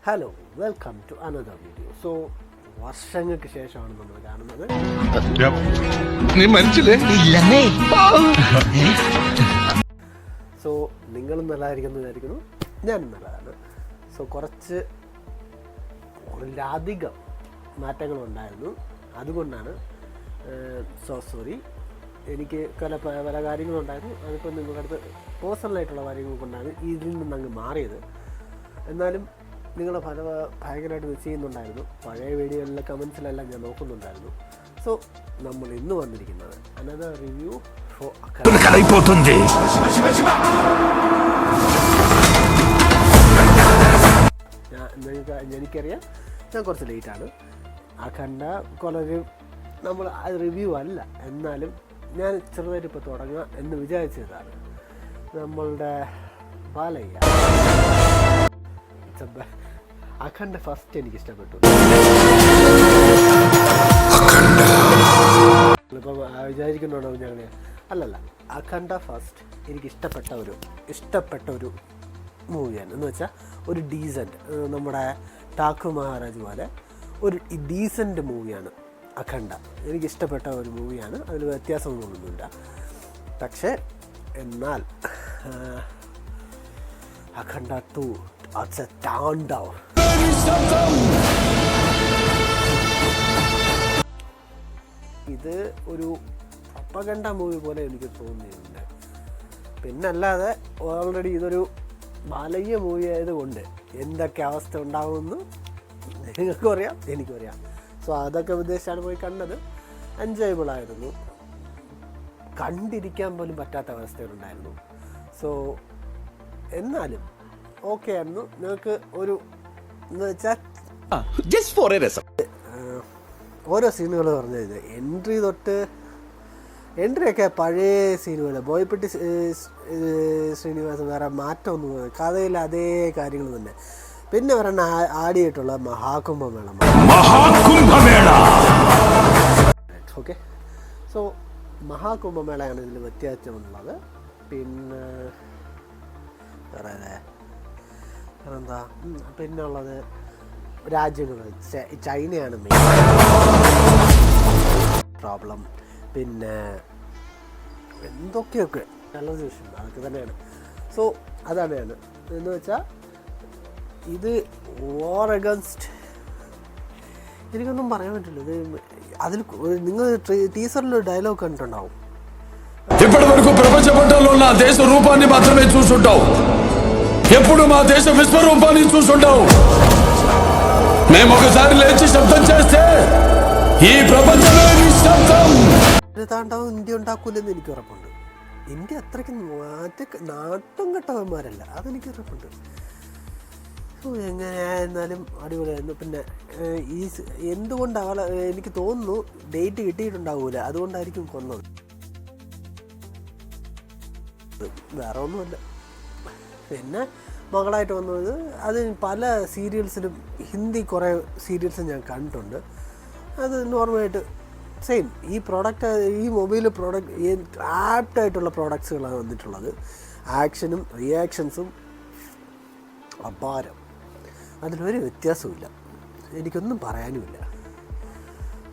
Hello, welcome to another video. So വർഷങ്ങൾക്ക് ശേഷമാണ് നമ്മൾ കാണുന്നത്. നീ മരിച്ചില്ലേ? സോ നിങ്ങളും നല്ലതായിരിക്കുന്നു വിചാരിക്കുന്നു, ഞാനും നല്ലതാണ്. സോ കുറച്ചധികം മാറ്റങ്ങളുണ്ടായിരുന്നു. അതുകൊണ്ടാണ് സോറി, എനിക്ക് പല കാര്യങ്ങളുണ്ടായിരുന്നു. അതിപ്പോൾ നിങ്ങളുടെ അടുത്ത് പേഴ്സണലായിട്ടുള്ള കാര്യങ്ങൾ കൊണ്ടാണ് ഇതിൽ നിന്നങ്ങ് മാറിയത്. എന്നാലും നിങ്ങൾ ഭയങ്കരമായിട്ട് മിസ് ചെയ്യുന്നുണ്ടായിരുന്നു. പഴയ വീഡിയോയിലെ കമൻസിലെല്ലാം ഞാൻ നോക്കുന്നുണ്ടായിരുന്നു. സോ നമ്മൾ ഇന്ന് വന്നിരിക്കുന്നത് അനദർ റിവ്യൂ ഫോർ എനിക്കറിയാം ഞാൻ കുറച്ച് ലേറ്റാണ്. അഖണ്ഡ കുറേ നമ്മൾ അത് റിവ്യൂ അല്ല, എന്നാലും ഞാൻ ചെറുതായിട്ട് ഇപ്പോൾ തുടങ്ങുക എന്ന് വിചാരിച്ചതാണ്. നമ്മളുടെ ബാലയ്യ അഖണ്ഡ ഫസ്റ്റ് എനിക്ക് ഇഷ്ടപ്പെട്ടു. ഇപ്പം വിചാരിക്കുന്നുണ്ടോ ഞങ്ങൾ? അല്ലല്ല, അഖണ്ഡ ഫസ്റ്റ് എനിക്ക് ഇഷ്ടപ്പെട്ട ഒരു മൂവിയാണ്. എന്ന് വെച്ചാൽ ഒരു ഡീസൻറ്റ്, നമ്മുടെ ഠാക്കൂർ മഹാരാജ് പോലെ ഒരു ഡീസൻറ്റ് മൂവിയാണ് അഖണ്ഡ. എനിക്കിഷ്ടപ്പെട്ട ഒരു മൂവിയാണ്, അതിൽ വ്യത്യാസമൊന്നുമില്ല. പക്ഷേ എന്നാൽ അഖണ്ഡ 2 it's a takedown. ഇത് ഒരു പ്രൊപ്പഗണ്ട മൂവി പോലെ എനിക്ക് തോന്നിയിട്ടുണ്ട്. പിന്നെ അല്ലാതെ ഓൾറെഡി ഇതൊരു ബാലയ്യ മൂവി ആയതുകൊണ്ട് എന്തൊക്കെ അവസ്ഥ ഉണ്ടാകുമെന്ന് നിങ്ങൾക്കും അറിയാം, എനിക്കും അറിയാം. സോ അതൊക്കെ ഉദ്ദേശിച്ചാണ് പോയി കണ്ടത്. എൻജോയബിൾ ആയിരുന്നു, കണ്ടിരിക്കാൻ പോലും പറ്റാത്ത അവസ്ഥയിലുണ്ടായിരുന്നു. സോ എന്നാലും ഓക്കെ ആയിരുന്നു. നിങ്ങൾക്ക് ഒരു എന്ന് വെച്ചാൽ ഓരോ സീനുകൾ പറഞ്ഞു കഴിഞ്ഞാൽ എൻട്രിയൊക്കെ പഴയ സീനുകൾ, ബോയപ്പെട്ടി ശ്രീനിവാസൻ വേറെ മാറ്റമൊന്നും, കഥയിൽ അതേ കാര്യങ്ങൾ തന്നെ. പിന്നെ ഒരെണ്ണം ആടിയിട്ടുള്ള മഹാകുംഭമേള. ഓക്കെ, സോ മഹാകുംഭമേളയാണ് ഇതിൽ വ്യത്യാസമുള്ളത്. പിന്നെ എന്താ പിന്നെ ഉള്ളത്, രാജ്യങ്ങൾ ചൈനയാണ് മെയിൻ പ്രോബ്ലം. പിന്നെ എന്തൊക്കെയൊക്കെ നല്ല വിഷയം അതൊക്കെ തന്നെയാണ്. സോ അതാണ് എന്ന് വെച്ചാൽ ഇത് വാർ അഗൻസ്റ്റ്, എനിക്കൊന്നും പറയാൻ പറ്റില്ല. ഇത് അതിൽ നിങ്ങൾ ടീസറിൽ ഡയലോഗ് കണ്ടിട്ടുണ്ടാവും. ఇప్పటివరకు ప్రపంచ పటంలో నా దేశ రూపాన్ని మాత్రమే చూసుంటావు. ఎప్పుడు మా దేశ విశ్వరూపాన్ని చూసుంటావు. మేము ఒకసారి లేచి శబ్దం చేస్తే ఈ ప్రపంచమే నిశ్శబ్దం. താണ്ടാവും ഇന്ത്യ ഉണ്ടാക്കൂലെന്ന് എനിക്ക് ഉറപ്പുണ്ട്. ഇന്ത്യ അത്രയ്ക്ക് നാട്ടും കെട്ടവന്മാരല്ല, അതെനിക്ക് ഉറപ്പുണ്ട്. എങ്ങനെയായിരുന്നാലും അടിപൊളിയായിരുന്നു. പിന്നെ ഈ എന്തുകൊണ്ട് എനിക്ക് തോന്നുന്നു ഡേറ്റ് കിട്ടിയിട്ടുണ്ടാവൂല, അതുകൊണ്ടായിരിക്കും കൊന്നത്, വേറെ ഒന്നുമല്ല. പിന്നെ മകളായിട്ട് വന്നത് അത് പല സീരിയൽസിലും, ഹിന്ദി കുറേ സീരിയൽസും ഞാൻ കണ്ടിട്ടുണ്ട്. അത് നോർമലായിട്ട് സെയിം ഈ മൊബൈൽ പ്രോഡക്റ്റ് ആപ്റ്റായിട്ടുള്ള പ്രോഡക്ട്സുകളാണ് വന്നിട്ടുള്ളത്. ആക്ഷനും റിയാക്ഷൻസും അപാരം, അതിലൊരു വ്യത്യാസമില്ല. എനിക്കൊന്നും പറയാനുമില്ല.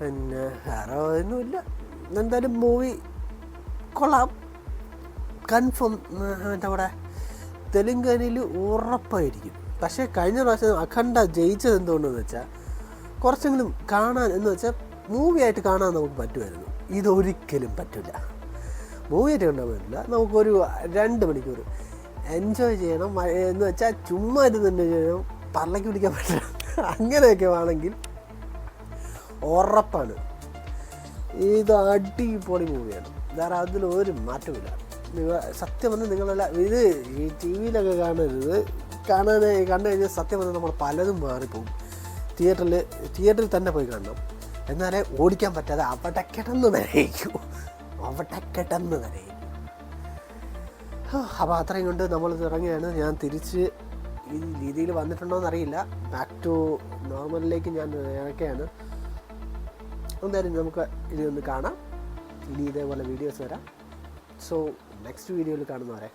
പിന്നെ വേറെ ഒന്നുമില്ല. എന്തായാലും മൂവി കൊള്ളാം, കൺഫേം. നമ്മുടെ തെലുങ്കാനയിൽ ഉറപ്പായിരിക്കും. പക്ഷേ കഴിഞ്ഞ പ്രാവശ്യം അഖണ്ഡ ജയിച്ചത് എന്തുകൊണ്ടെന്ന് വെച്ചാൽ കുറച്ചെങ്കിലും കാണാൻ, എന്ന് വെച്ചാൽ മൂവിയായിട്ട് കാണാൻ നമുക്ക് പറ്റുമായിരുന്നു. ഇതൊരിക്കലും പറ്റില്ല, മൂവിയായിട്ട് കണ്ടാൻ പറ്റില്ല. നമുക്കൊരു 2 മണിക്കൂർ എൻജോയ് ചെയ്യണം. എന്ന് വെച്ചാൽ ചുമ്മാ ഇരുന്ന് ചെയ്യണം, പള്ളക്ക് പിടിക്കാൻ പറ്റില്ല. അങ്ങനെയൊക്കെ ആണെങ്കിൽ ഉറപ്പാണ് ഇത് അടിപൊളി മൂവിയാണ്. വേറെ അതിലൊരു മാറ്റമില്ല. സത്യം പറഞ്ഞാൽ നിങ്ങളെല്ലാം ഇത് ഈ ടി വിയിലൊക്കെ കണ്ടു കഴിഞ്ഞാൽ സത്യം പറഞ്ഞാൽ നമ്മൾ പലതും മാറിപ്പോകും. തിയേറ്ററിൽ തന്നെ പോയി കാണണം, എന്നാലേ ഓടിക്കാൻ പറ്റാതെ അവിടെ കിടന്ന് നനയിക്കും. അപ്പോൾ അത്രയും കൊണ്ട് നമ്മൾ ഇറങ്ങിയാണ്. ഞാൻ തിരിച്ച് ഈ രീതിയിൽ വന്നിട്ടുണ്ടോയെന്ന് അറിയില്ല. ബാക്ക് ടു നോർമലിലേക്ക് ഞാൻ ഇറക്കുകയാണ്. എന്തായാലും നമുക്ക് ഇനി ഒന്ന് കാണാം. ഇനി ഇതേപോലെ വീഡിയോസ് വരാം. സോ നെക്സ്റ്റ് വീഡിയോയിൽ കാണുന്നവരെ